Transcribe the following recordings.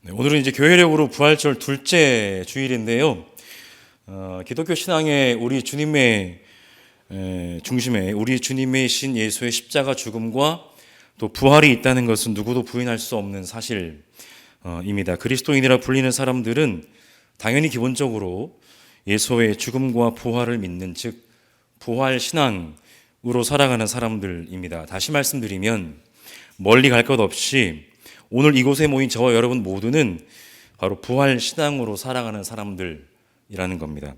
네, 오늘은 이제 교회력으로 부활절 둘째 주일인데요. 기독교 신앙의 우리 주님의 중심에 우리 주님의 신 예수의 십자가 죽음과 또 부활이 있다는 것은 누구도 부인할 수 없는 사실입니다. 그리스도인이라 불리는 사람들은 당연히 기본적으로 예수의 죽음과 부활을 믿는, 즉 부활 신앙으로 살아가는 사람들입니다. 다시 말씀드리면 멀리 갈 것 없이 오늘 이곳에 모인 저와 여러분 모두는 바로 부활 신앙으로 살아가는 사람들이라는 겁니다.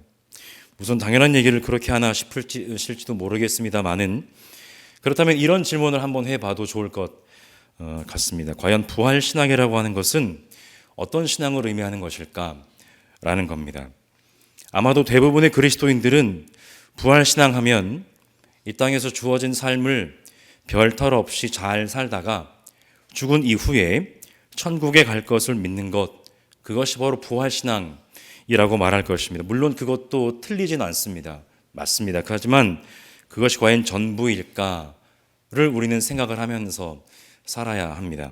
무슨 당연한 얘기를 그렇게 하나 싶을지도 모르겠습니다만은, 그렇다면 이런 질문을 한번 해봐도 좋을 것 같습니다. 과연 부활 신앙이라고 하는 것은 어떤 신앙을 의미하는 것일까라는 겁니다. 아마도 대부분의 그리스도인들은 부활 신앙하면 이 땅에서 주어진 삶을 별탈 없이 잘 살다가 죽은 이후에 천국에 갈 것을 믿는 것, 그것이 바로 부활신앙이라고 말할 것입니다. 물론 그것도 틀리진 않습니다. 맞습니다. 하지만 그것이 과연 전부일까를 우리는 생각을 하면서 살아야 합니다.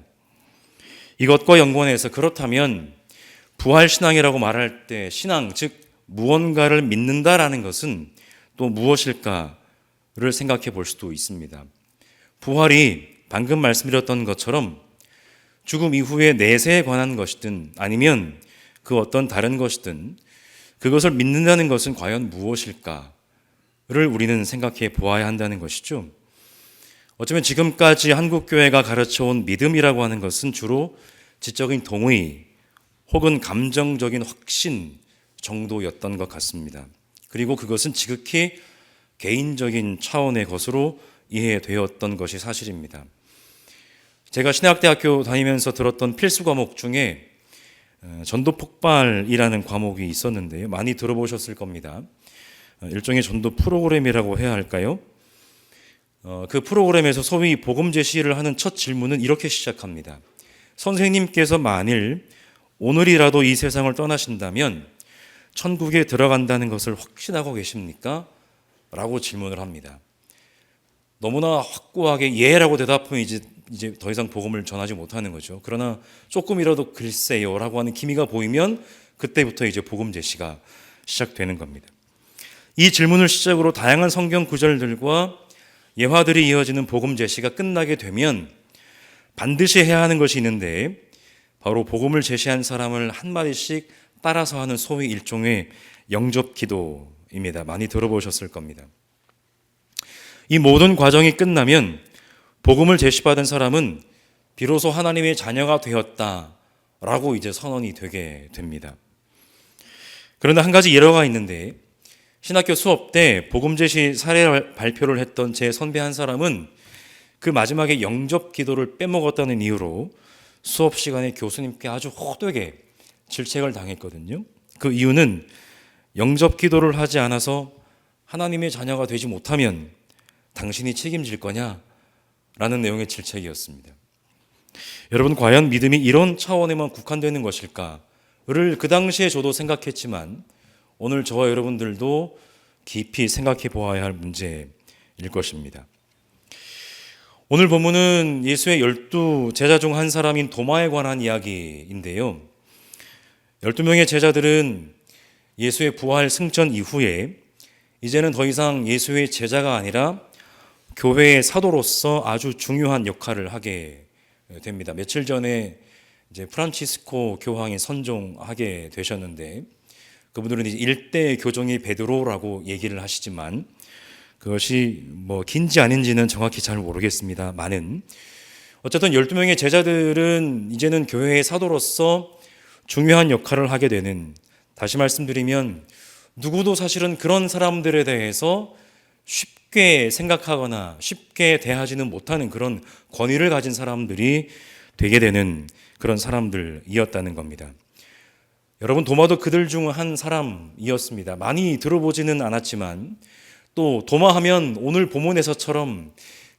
이것과 연관해서 그렇다면 부활신앙이라고 말할 때 신앙, 즉 무언가를 믿는다라는 것은 또 무엇일까를 생각해 볼 수도 있습니다. 부활이 방금 말씀드렸던 것처럼 죽음 이후의 내세에 관한 것이든 아니면 그 어떤 다른 것이든 그것을 믿는다는 것은 과연 무엇일까를 우리는 생각해 보아야 한다는 것이죠. 어쩌면 지금까지 한국교회가 가르쳐온 믿음이라고 하는 것은 주로 지적인 동의 혹은 감정적인 확신 정도였던 것 같습니다. 그리고 그것은 지극히 개인적인 차원의 것으로 이해되었던 것이 사실입니다. 제가 신학대학교 다니면서 들었던 필수 과목 중에 전도 폭발이라는 과목이 있었는데요. 많이 들어보셨을 겁니다. 일종의 전도 프로그램이라고 해야 할까요? 그 프로그램에서 소위 복음 제시를 하는 첫 질문은 이렇게 시작합니다. 선생님께서 만일 오늘이라도 이 세상을 떠나신다면 천국에 들어간다는 것을 확신하고 계십니까? 라고 질문을 합니다. 너무나 확고하게 예라고 대답하면 이제 더 이상 복음을 전하지 못하는 거죠. 그러나 조금이라도 글쎄요라고 하는 기미가 보이면 그때부터 이제 복음 제시가 시작되는 겁니다. 이 질문을 시작으로 다양한 성경 구절들과 예화들이 이어지는 복음 제시가 끝나게 되면 반드시 해야 하는 것이 있는데, 바로 복음을 제시한 사람을 한마디씩 따라서 하는 소위 일종의 영접 기도입니다. 많이 들어보셨을 겁니다. 이 모든 과정이 끝나면 복음을 제시받은 사람은 비로소 하나님의 자녀가 되었다라고 이제 선언이 되게 됩니다. 그런데 한 가지 예로가 있는데, 신학교 수업 때 복음 제시 사례 발표를 했던 제 선배 한 사람은 그 마지막에 영접 기도를 빼먹었다는 이유로 수업 시간에 교수님께 아주 호되게 질책을 당했거든요. 그 이유는 영접 기도를 하지 않아서 하나님의 자녀가 되지 못하면 당신이 책임질 거냐? 라는 내용의 질책이었습니다. 여러분, 과연 믿음이 이런 차원에만 국한되는 것일까를 그 당시에 저도 생각했지만 오늘 저와 여러분들도 깊이 생각해 보아야 할 문제일 것입니다. 오늘 본문은 예수의 12 제자 중 한 사람인 도마에 관한 이야기인데요. 12명의 제자들은 예수의 부활 승천 이후에 이제는 더 이상 예수의 제자가 아니라 교회의 사도로서 아주 중요한 역할을 하게 됩니다. 며칠 전에 이제 프란치스코 교황이 선종하게 되셨는데, 그분들은 이제 일대 교종이 베드로라고 얘기를 하시지만 그것이 긴지 아닌지는 정확히 잘 모르겠습니다만은, 어쨌든 12명의 제자들은 이제는 교회의 사도로서 중요한 역할을 하게 되는, 다시 말씀드리면 누구도 사실은 그런 사람들에 대해서 쉽게 생각하거나 쉽게 대하지는 못하는 그런 권위를 가진 사람들이 되게 되는 그런 사람들이었다는 겁니다. 여러분, 도마도 그들 중 한 사람이었습니다. 많이 들어보지는 않았지만 또 도마하면 오늘 본문에서처럼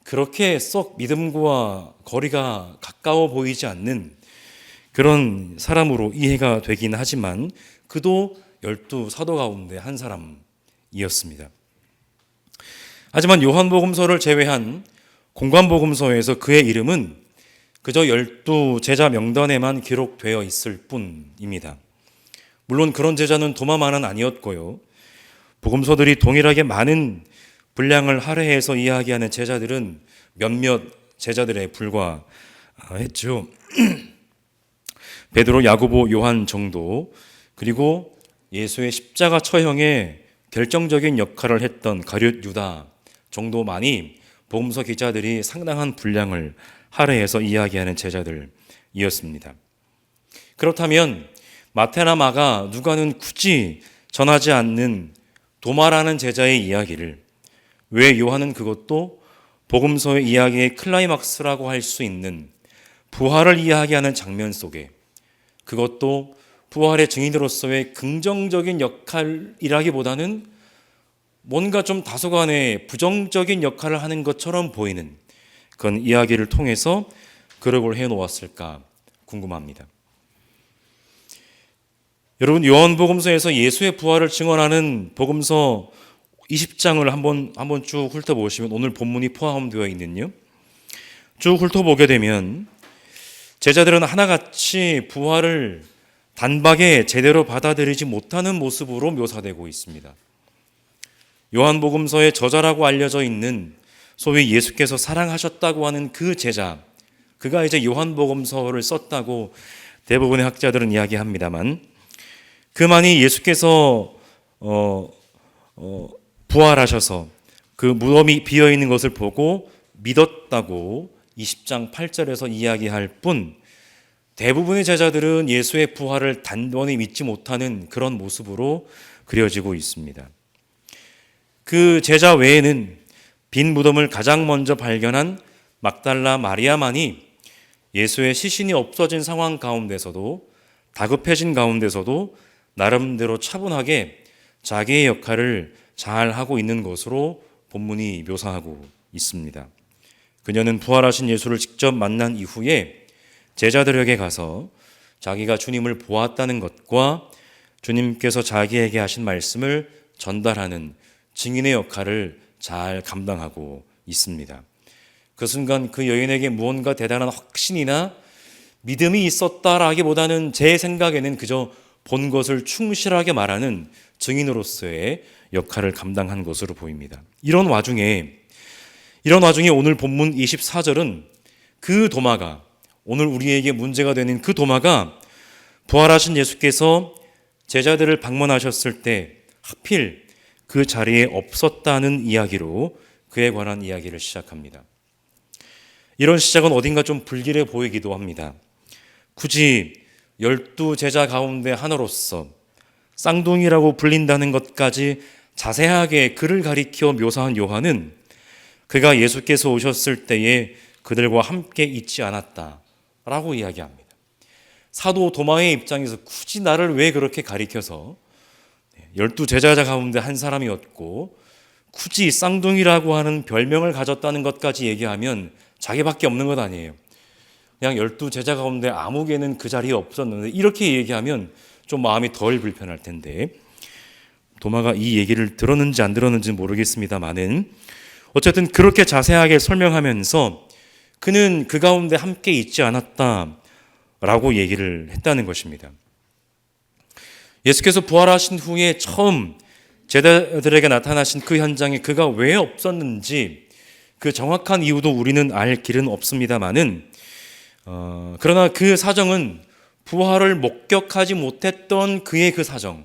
그렇게 썩 믿음과 거리가 가까워 보이지 않는 그런 사람으로 이해가 되긴 하지만 그도 12 사도 가운데 한 사람이었습니다. 하지만 요한복음서를 제외한 공관복음서에서 그의 이름은 그저 12 제자 명단에만 기록되어 있을 뿐입니다. 물론 그런 제자는 도마만은 아니었고요. 복음서들이 동일하게 많은 분량을 할애해서 이야기하는 제자들은 몇몇 제자들에 불과했죠. 베드로, 야고보, 요한 정도, 그리고 예수의 십자가 처형에 결정적인 역할을 했던 가룟 유다 정도만이 복음서 기자들이 상당한 분량을 할애해서 이야기하는 제자들이었습니다. 그렇다면 마태나 마가, 누가는 굳이 전하지 않는 도마라는 제자의 이야기를 왜 요한은 그것도 복음서의 이야기의 클라이막스라고 할 수 있는 부활을 이야기하는 장면 속에, 그것도 부활의 증인으로서의 긍정적인 역할이라기보다는 뭔가 좀 다소간의 부정적인 역할을 하는 것처럼 보이는 그런 이야기를 통해서 기록을 해놓았을까 궁금합니다. 여러분, 요한복음서에서 예수의 부활을 증언하는 복음서 20장을 한번 쭉 훑어보시면, 오늘 본문이 포함되어 있는요, 쭉 훑어보게 되면 제자들은 하나같이 부활을 단박에 제대로 받아들이지 못하는 모습으로 묘사되고 있습니다. 요한복음서의 저자라고 알려져 있는 소위 예수께서 사랑하셨다고 하는 그 제자, 그가 이제 요한복음서를 썼다고 대부분의 학자들은 이야기합니다만, 그만이 예수께서 부활하셔서 그 무덤이 비어있는 것을 보고 믿었다고 20장 8절에서 이야기할 뿐, 대부분의 제자들은 예수의 부활을 단번에 믿지 못하는 그런 모습으로 그려지고 있습니다. 그 제자 외에는 빈 무덤을 가장 먼저 발견한 막달라 마리아만이 예수의 시신이 없어진 상황 가운데서도, 다급해진 가운데서도 나름대로 차분하게 자기의 역할을 잘 하고 있는 것으로 본문이 묘사하고 있습니다. 그녀는 부활하신 예수를 직접 만난 이후에 제자들에게 가서 자기가 주님을 보았다는 것과 주님께서 자기에게 하신 말씀을 전달하는 증인의 역할을 잘 감당하고 있습니다. 그 순간 그 여인에게 무언가 대단한 확신이나 믿음이 있었다라기보다는 제 생각에는 그저 본 것을 충실하게 말하는 증인으로서의 역할을 감당한 것으로 보입니다. 이런 와중에 오늘 본문 24절은 그 도마가, 오늘 우리에게 문제가 되는 그 도마가 부활하신 예수께서 제자들을 방문하셨을 때 하필 그 자리에 없었다는 이야기로 그에 관한 이야기를 시작합니다. 이런 시작은 어딘가 좀 불길해 보이기도 합니다. 굳이 12 제자 가운데 하나로서 쌍둥이라고 불린다는 것까지 자세하게 그를 가리켜 묘사한 요한은 그가 예수께서 오셨을 때에 그들과 함께 있지 않았다라고 이야기합니다. 사도 도마의 입장에서 굳이 나를 왜 그렇게 가리켜서 12 제자 가운데 한 사람이었고 굳이 쌍둥이라고 하는 별명을 가졌다는 것까지 얘기하면 자기밖에 없는 것 아니에요. 그냥 12 제자 가운데 아무 개는 그 자리에 없었는데 이렇게 얘기하면 좀 마음이 덜 불편할 텐데, 도마가 이 얘기를 들었는지 안 들었는지 모르겠습니다만은 어쨌든 그렇게 자세하게 설명하면서 그는 그 가운데 함께 있지 않았다라고 얘기를 했다는 것입니다. 예수께서 부활하신 후에 처음 제자들에게 나타나신 그 현장에 그가 왜 없었는지 그 정확한 이유도 우리는 알 길은 없습니다만은 그러나 그 사정은 부활을 목격하지 못했던 그의 그 사정,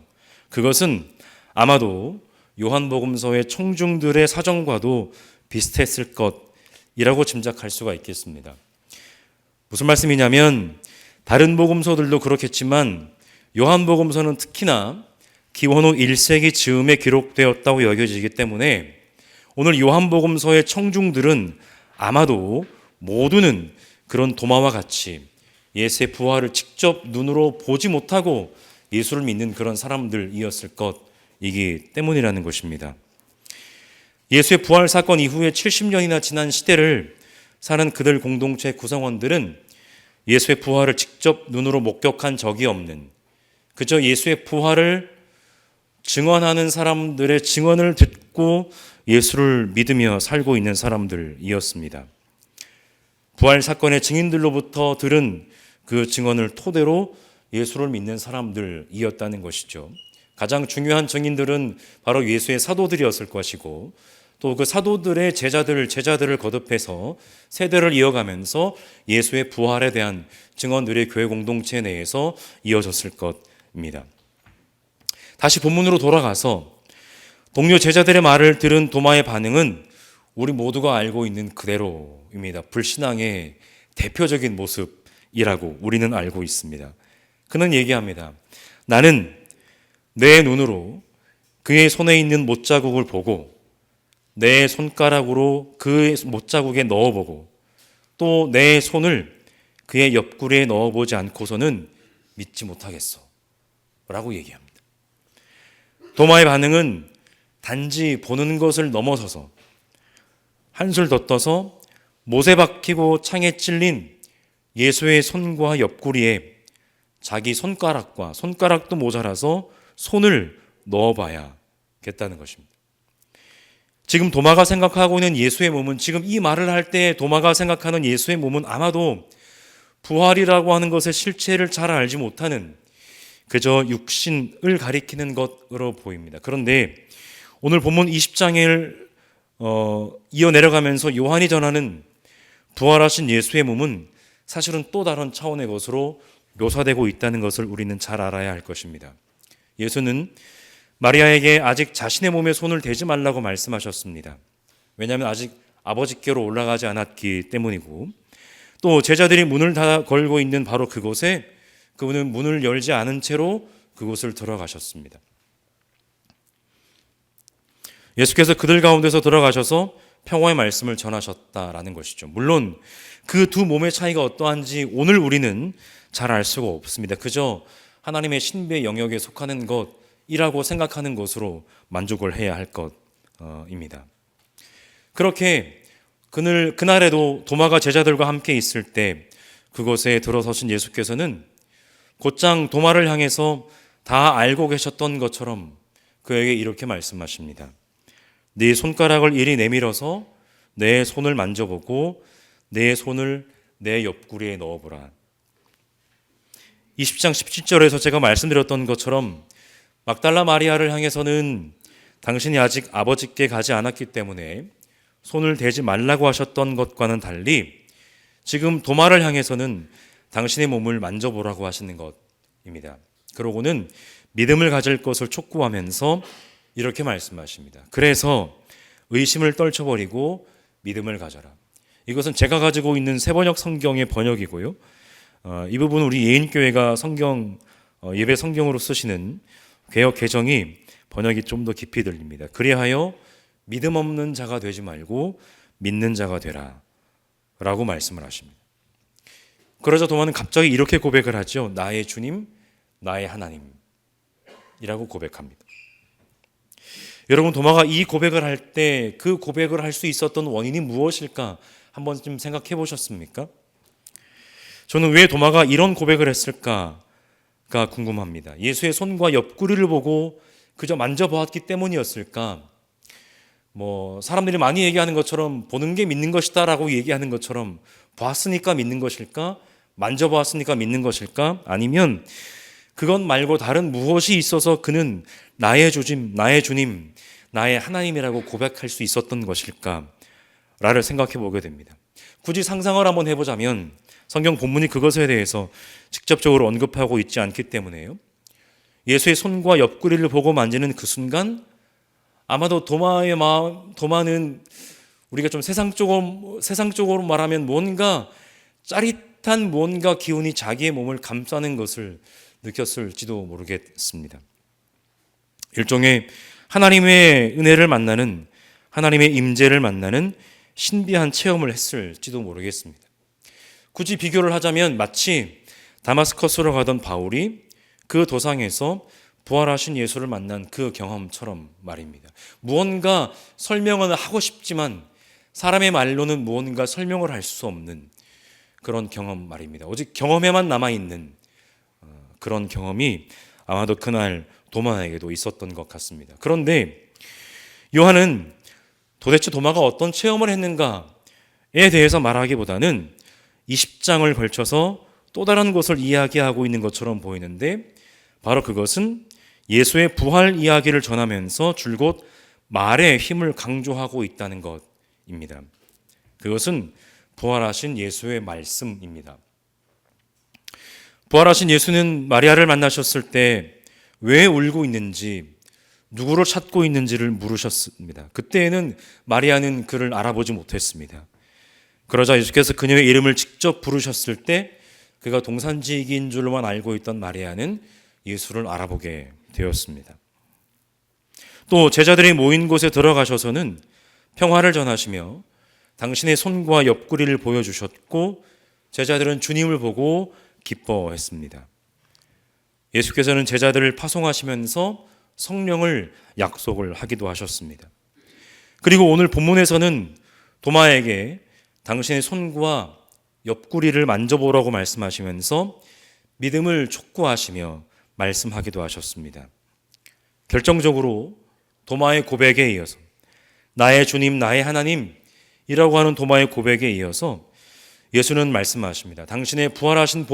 그것은 아마도 요한복음서의 청중들의 사정과도 비슷했을 것이라고 짐작할 수가 있겠습니다. 무슨 말씀이냐면 다른 복음서들도 그렇겠지만 요한복음서는 특히나 기원후 1세기 즈음에 기록되었다고 여겨지기 때문에 오늘 요한복음서의 청중들은 아마도 모두는 그런 도마와 같이 예수의 부활을 직접 눈으로 보지 못하고 예수를 믿는 그런 사람들이었을 것이기 때문이라는 것입니다. 예수의 부활 사건 이후에 70년이나 지난 시대를 사는 그들 공동체 구성원들은 예수의 부활을 직접 눈으로 목격한 적이 없는, 그저 예수의 부활을 증언하는 사람들의 증언을 듣고 예수를 믿으며 살고 있는 사람들이었습니다. 부활 사건의 증인들로부터 들은 그 증언을 토대로 예수를 믿는 사람들이었다는 것이죠. 가장 중요한 증인들은 바로 예수의 사도들이었을 것이고, 또 그 사도들의 제자들을 거듭해서 세대를 이어가면서 예수의 부활에 대한 증언들의 교회 공동체 내에서 이어졌을 것입니다. 다시 본문으로 돌아가서 동료 제자들의 말을 들은 도마의 반응은 우리 모두가 알고 있는 그대로입니다. 불신앙의 대표적인 모습이라고 우리는 알고 있습니다. 그는 얘기합니다. 나는 내 눈으로 그의 손에 있는 못자국을 보고 내 손가락으로 그의 못자국에 넣어보고 또 내 손을 그의 옆구리에 넣어보지 않고서는 믿지 못하겠어 라고 얘기합니다. 도마의 반응은 단지 보는 것을 넘어서서 한술 더 떠서 못에 박히고 창에 찔린 예수의 손과 옆구리에 자기 손가락도 모자라서 손을 넣어봐야겠다는 것입니다. 지금 도마가 생각하고 있는 예수의 몸은, 지금 이 말을 할 때 도마가 생각하는 예수의 몸은 아마도 부활이라고 하는 것의 실체를 잘 알지 못하는 그저 육신을 가리키는 것으로 보입니다. 그런데 오늘 본문 20장을 이어 내려가면서 요한이 전하는 부활하신 예수의 몸은 사실은 또 다른 차원의 것으로 묘사되고 있다는 것을 우리는 잘 알아야 할 것입니다. 예수는 마리아에게 아직 자신의 몸에 손을 대지 말라고 말씀하셨습니다. 왜냐하면 아직 아버지께로 올라가지 않았기 때문이고, 또 제자들이 문을 다 걸고 있는 바로 그곳에 그분은 문을 열지 않은 채로 그곳을 들어가셨습니다. 예수께서 그들 가운데서 들어가셔서 평화의 말씀을 전하셨다라는 것이죠. 물론 그 두 몸의 차이가 어떠한지 오늘 우리는 잘 알 수가 없습니다. 그저 하나님의 신비의 영역에 속하는 것이라고 생각하는 것으로 만족을 해야 할 것입니다. 그렇게 그날에도 도마가 제자들과 함께 있을 때 그곳에 들어서신 예수께서는 곧장 도마를 향해서 다 알고 계셨던 것처럼 그에게 이렇게 말씀하십니다. 네 손가락을 이리 내밀어서 내 손을 만져보고 내 손을 내 옆구리에 넣어보라. 20장 17절에서 제가 말씀드렸던 것처럼 막달라 마리아를 향해서는 당신이 아직 아버지께 가지 않았기 때문에 손을 대지 말라고 하셨던 것과는 달리 지금 도마를 향해서는 당신의 몸을 만져보라고 하시는 것입니다. 그러고는 믿음을 가질 것을 촉구하면서 이렇게 말씀하십니다. 그래서 의심을 떨쳐버리고 믿음을 가져라. 이것은 제가 가지고 있는 새번역 성경의 번역이고요. 이 부분은 우리 예인교회가 예배 성경으로 쓰시는 개역 개정이 번역이 좀 더 깊이 들립니다. 그리하여 믿음 없는 자가 되지 말고 믿는 자가 되라 라고 말씀을 하십니다. 그러자 도마는 갑자기 이렇게 고백을 하죠. 나의 주님, 나의 하나님 이라고 고백합니다. 여러분, 도마가 이 고백을 할 때 그 고백을 할 수 있었던 원인이 무엇일까 한번 좀 생각해 보셨습니까? 저는 왜 도마가 이런 고백을 했을까가 궁금합니다. 예수의 손과 옆구리를 보고 그저 만져보았기 때문이었을까? 사람들이 많이 얘기하는 것처럼 보는 게 믿는 것이다 라고 얘기하는 것처럼 보았으니까 믿는 것일까? 만져보았으니까 믿는 것일까? 아니면 그것 말고 다른 무엇이 있어서 그는 나의 주님, 나의 하나님이라고 고백할 수 있었던 것일까? 라를 생각해 보게 됩니다. 굳이 상상을 한번 해보자면 성경 본문이 그것에 대해서 직접적으로 언급하고 있지 않기 때문에요. 예수의 손과 옆구리를 보고 만지는 그 순간 아마도 도마는 우리가 좀 세상적으로 말하면 뭔가 짜릿한 뭔가 기운이 자기의 몸을 감싸는 것을 느꼈을지도 모르겠습니다. 일종의 하나님의 은혜를 만나는, 하나님의 임재를 만나는 신비한 체험을 했을지도 모르겠습니다. 굳이 비교를 하자면 마치 다마스커스로 가던 바울이 그 도상에서 부활하신 예수를 만난 그 경험처럼 말입니다. 무언가 설명을 하고 싶지만 사람의 말로는 무언가 설명을 할 수 없는 그런 경험 말입니다. 오직 경험에만 남아있는 그런 경험이 아마도 그날 도마에게도 있었던 것 같습니다. 그런데 요한은 도대체 도마가 어떤 체험을 했는가에 대해서 말하기보다는 20장을 걸쳐서 또 다른 것을 이야기하고 있는 것처럼 보이는데 바로 그것은 예수의 부활 이야기를 전하면서 줄곧 말의 힘을 강조하고 있다는 것입니다. 그것은 부활하신 예수의 말씀입니다. 부활하신 예수는 마리아를 만나셨을 때 왜 울고 있는지, 누구를 찾고 있는지를 물으셨습니다. 그때에는 마리아는 그를 알아보지 못했습니다. 그러자 예수께서 그녀의 이름을 직접 부르셨을 때 그가 동산지기인 줄로만 알고 있던 마리아는 예수를 알아보게 되었습니다. 또 제자들이 모인 곳에 들어가셔서는 평화를 전하시며 당신의 손과 옆구리를 보여주셨고 제자들은 주님을 보고 기뻐했습니다. 예수께서는 제자들을 파송하시면서 성령을 약속을 하기도 하셨습니다. 그리고 오늘 본문에서는 도마에게 당신의 손과 옆구리를 만져보라고 말씀하시면서 믿음을 촉구하시며 말씀하기도 하셨습니다. 결정적으로 도마의 고백에 이어서 나의 주님, 나의 하나님이라고 하는 도마의 고백에 이어서 예수는 말씀하십니다. 당신의 부활하신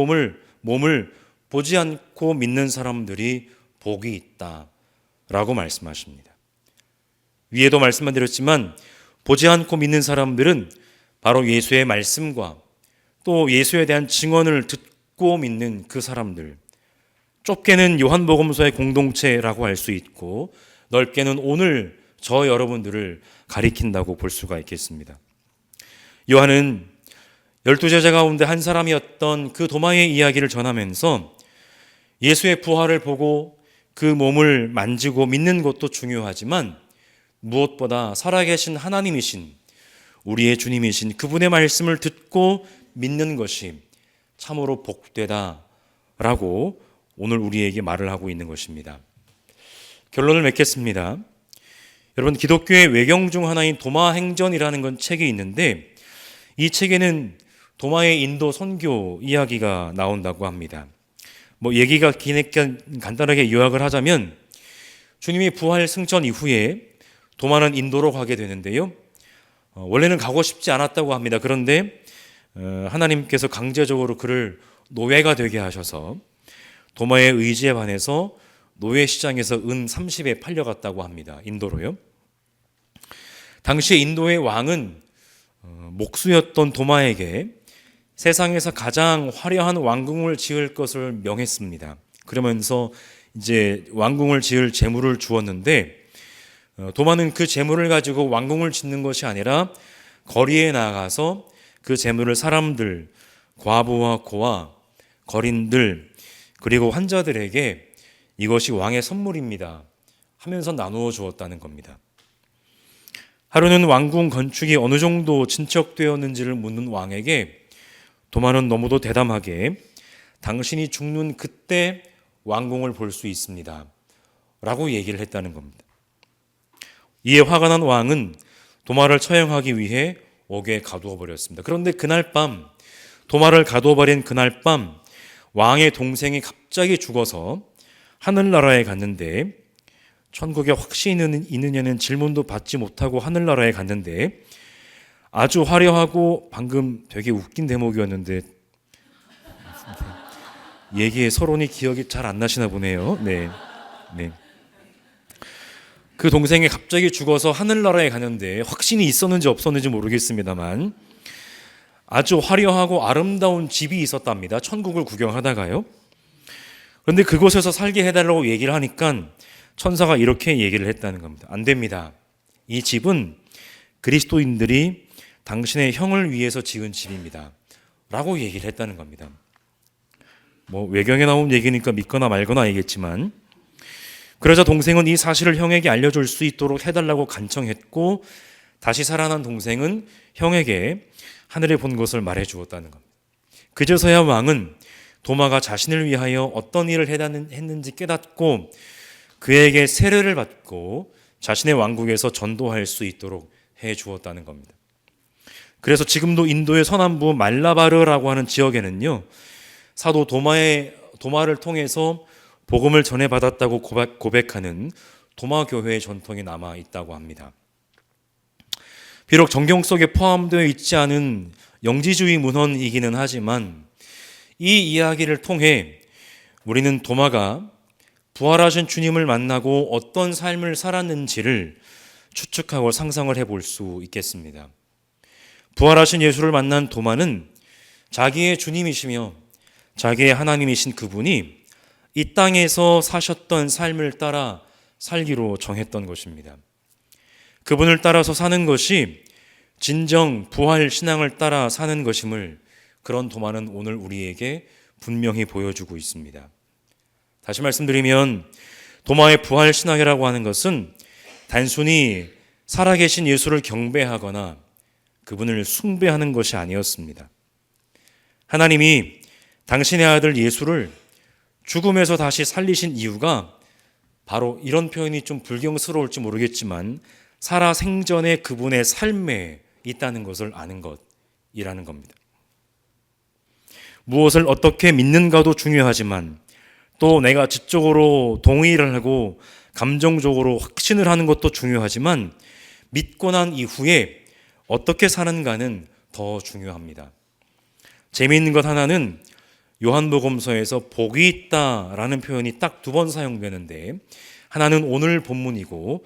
몸을 보지 않고 믿는 사람들이 복이 있다라고 말씀하십니다. 위에도 말씀만 드렸지만 보지 않고 믿는 사람들은 바로 예수의 말씀과 또 예수에 대한 증언을 듣고 믿는 그 사람들, 좁게는 요한복음서의 공동체라고 할 수 있고 넓게는 오늘 저 여러분들을 가리킨다고 볼 수가 있겠습니다. 요한은 12제자 가운데 한 사람이었던 그 도마의 이야기를 전하면서 예수의 부활을 보고 그 몸을 만지고 믿는 것도 중요하지만 무엇보다 살아계신 하나님이신 우리의 주님이신 그분의 말씀을 듣고 믿는 것이 참으로 복되다라고 오늘 우리에게 말을 하고 있는 것입니다. 결론을 맺겠습니다. 여러분, 기독교의 외경 중 하나인 도마행전이라는 건 책이 있는데 이 책에는 도마의 인도 선교 이야기가 나온다고 합니다. 얘기가 기니까 간단하게 요약을 하자면 주님이 부활 승천 이후에 도마는 인도로 가게 되는데요. 원래는 가고 싶지 않았다고 합니다. 그런데 하나님께서 강제적으로 그를 노예가 되게 하셔서 도마의 의지에 반해서 노예 시장에서 은 30에 팔려갔다고 합니다. 인도로요. 당시에 인도의 왕은 목수였던 도마에게 세상에서 가장 화려한 왕궁을 지을 것을 명했습니다. 그러면서 이제 왕궁을 지을 재물을 주었는데 도마는 그 재물을 가지고 왕궁을 짓는 것이 아니라 거리에 나가서 그 재물을 사람들, 과부와 고아, 거린들 그리고 환자들에게 이것이 왕의 선물입니다 하면서 나누어 주었다는 겁니다. 하루는 왕궁 건축이 어느 정도 진척되었는지를 묻는 왕에게 도마는 너무도 대담하게 당신이 죽는 그때 왕궁을 볼 수 있습니다 라고 얘기를 했다는 겁니다. 이에 화가 난 왕은 도마를 처형하기 위해 옥에 가두어 버렸습니다. 그런데 그날 밤, 도마를 가두어 버린 그날 밤 왕의 동생이 갑자기 죽어서 하늘나라에 갔는데 천국에 확신이 있느냐는 질문도 받지 못하고 하늘나라에 갔는데 아주 화려하고 방금 되게 웃긴 대목이었는데 얘기에 서론이 기억이 잘 안 나시나 보네요. 네. 그 동생이 갑자기 죽어서 하늘나라에 가는데 확신이 있었는지 없었는지 모르겠습니다만 아주 화려하고 아름다운 집이 있었답니다. 천국을 구경하다가요. 그런데 그곳에서 살게 해달라고 얘기를 하니까 천사가 이렇게 얘기를 했다는 겁니다. 안 됩니다. 이 집은 그리스도인들이 당신의 형을 위해서 지은 집입니다 라고 얘기를 했다는 겁니다. 외경에 나온 얘기니까 믿거나 말거나 알겠지만 그러자 동생은 이 사실을 형에게 알려줄 수 있도록 해달라고 간청했고 다시 살아난 동생은 형에게 하늘에 본 것을 말해 주었다는 겁니다. 그제서야 왕은 도마가 자신을 위하여 어떤 일을 했는지 깨닫고 그에게 세례를 받고 자신의 왕국에서 전도할 수 있도록 해 주었다는 겁니다. 그래서 지금도 인도의 서남부 말라바르라고 하는 지역에는요, 사도 도마를 통해서 복음을 전해받았다고 고백하는 도마교회의 전통이 남아 있다고 합니다. 비록 정경 속에 포함되어 있지 않은 영지주의 문헌이기는 하지만 이 이야기를 통해 우리는 도마가 부활하신 주님을 만나고 어떤 삶을 살았는지를 추측하고 상상을 해볼 수 있겠습니다. 부활하신 예수를 만난 도마는 자기의 주님이시며 자기의 하나님이신 그분이 이 땅에서 사셨던 삶을 따라 살기로 정했던 것입니다. 그분을 따라서 사는 것이 진정 부활 신앙을 따라 사는 것임을 그런 도마는 오늘 우리에게 분명히 보여주고 있습니다. 다시 말씀드리면 도마의 부활 신앙이라고 하는 것은 단순히 살아계신 예수를 경배하거나 그분을 숭배하는 것이 아니었습니다. 하나님이 당신의 아들 예수를 죽음에서 다시 살리신 이유가 바로 이런 표현이 좀 불경스러울지 모르겠지만 살아 생전의 그분의 삶에 있다는 것을 아는 것이라는 겁니다. 무엇을 어떻게 믿는가도 중요하지만 또 내가 지적으로 동의를 하고 감정적으로 확신을 하는 것도 중요하지만 믿고 난 이후에 어떻게 사는가는 더 중요합니다. 재미있는 것 하나는 요한복음서에서 복이 있다라는 표현이 딱 2번 사용되는데 하나는 오늘 본문이고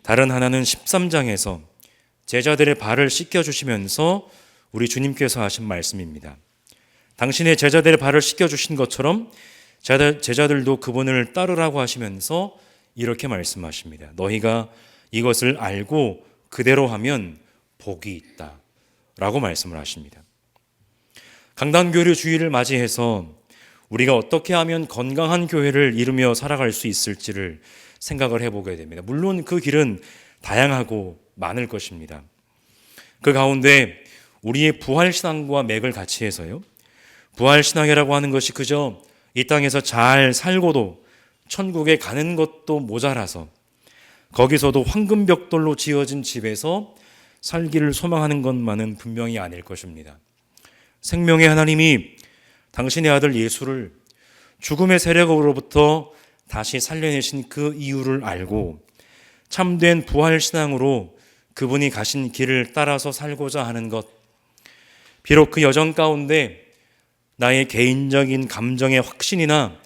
다른 하나는 13장에서 제자들의 발을 씻겨주시면서 우리 주님께서 하신 말씀입니다. 당신의 제자들의 발을 씻겨주신 것처럼 제자들도 그분을 따르라고 하시면서 이렇게 말씀하십니다. 너희가 이것을 알고 그대로 하면 복이 있다 라고 말씀을 하십니다. 강단교류 주일을 맞이해서 우리가 어떻게 하면 건강한 교회를 이루며 살아갈 수 있을지를 생각을 해보게 됩니다. 물론 그 길은 다양하고 많을 것입니다. 그 가운데 우리의 부활신앙과 맥을 같이 해서요, 부활신앙이라고 하는 것이 그저 이 땅에서 잘 살고도 천국에 가는 것도 모자라서 거기서도 황금벽돌로 지어진 집에서 살기를 소망하는 것만은 분명히 아닐 것입니다. 생명의 하나님이 당신의 아들 예수를 죽음의 세력으로부터 다시 살려내신 그 이유를 알고 참된 부활신앙으로 그분이 가신 길을 따라서 살고자 하는 것, 비록 그 여정 가운데 나의 개인적인 감정의 확신이나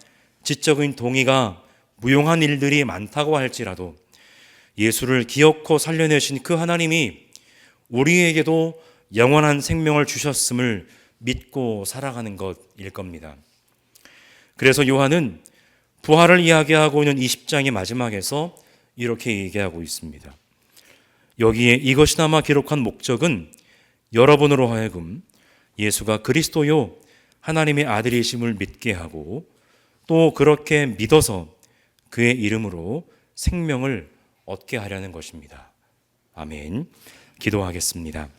지적인 동의가 무용한 일들이 많다고 할지라도 예수를 기어코 살려내신 그 하나님이 우리에게도 영원한 생명을 주셨음을 믿고 살아가는 것일 겁니다. 그래서 요한은 부활을 이야기하고 있는 20장의 마지막에서 이렇게 얘기하고 있습니다. 여기에 이것이나마 기록한 목적은 여러분으로 하여금 예수가 그리스도요 하나님의 아들이심을 믿게 하고 또 그렇게 믿어서 그의 이름으로 생명을 얻게 하려는 것입니다. 아멘. 기도하겠습니다.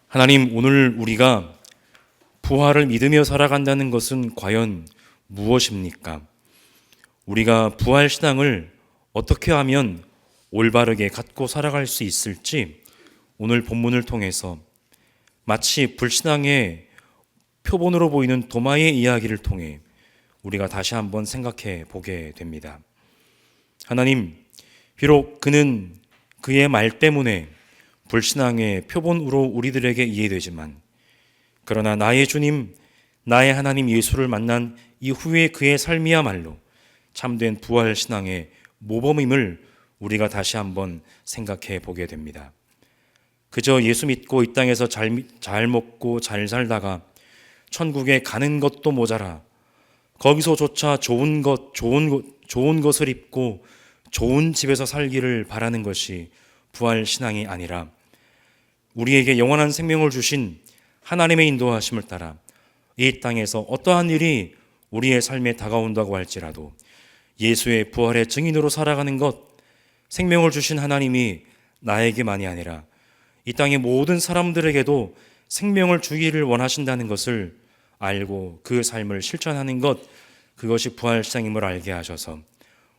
하나님, 오늘 우리가 부활을 믿으며 살아간다는 것은 과연 무엇입니까? 우리가 부활신앙을 어떻게 하면 올바르게 갖고 살아갈 수 있을지 오늘 본문을 통해서 마치 불신앙의 표본으로 보이는 도마의 이야기를 통해 우리가 다시 한번 생각해 보게 됩니다. 하나님, 비록 그는 그의 말 때문에 불신앙의 표본으로 우리들에게 이해되지만 그러나 나의 주님, 나의 하나님 예수를 만난 이후에 그의 삶이야말로 참된 부활신앙의 모범임을 우리가 다시 한번 생각해 보게 됩니다. 그저 예수 믿고 이 땅에서 잘 먹고 잘 살다가 천국에 가는 것도 모자라 거기서조차 좋은 것을 입고 좋은 집에서 살기를 바라는 것이 부활신앙이 아니라 우리에게 영원한 생명을 주신 하나님의 인도하심을 따라 이 땅에서 어떠한 일이 우리의 삶에 다가온다고 할지라도 예수의 부활의 증인으로 살아가는 것, 생명을 주신 하나님이 나에게만이 아니라 이 땅의 모든 사람들에게도 생명을 주기를 원하신다는 것을 알고 그 삶을 실천하는 것, 그것이 부활신앙임을 알게 하셔서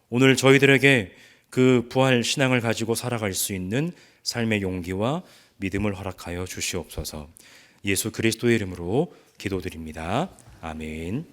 오늘 저희들에게 그 부활신앙을 가지고 살아갈 수 있는 삶의 용기와 믿음을 허락하여 주시옵소서. 예수 그리스도의 이름으로 기도드립니다. 아멘.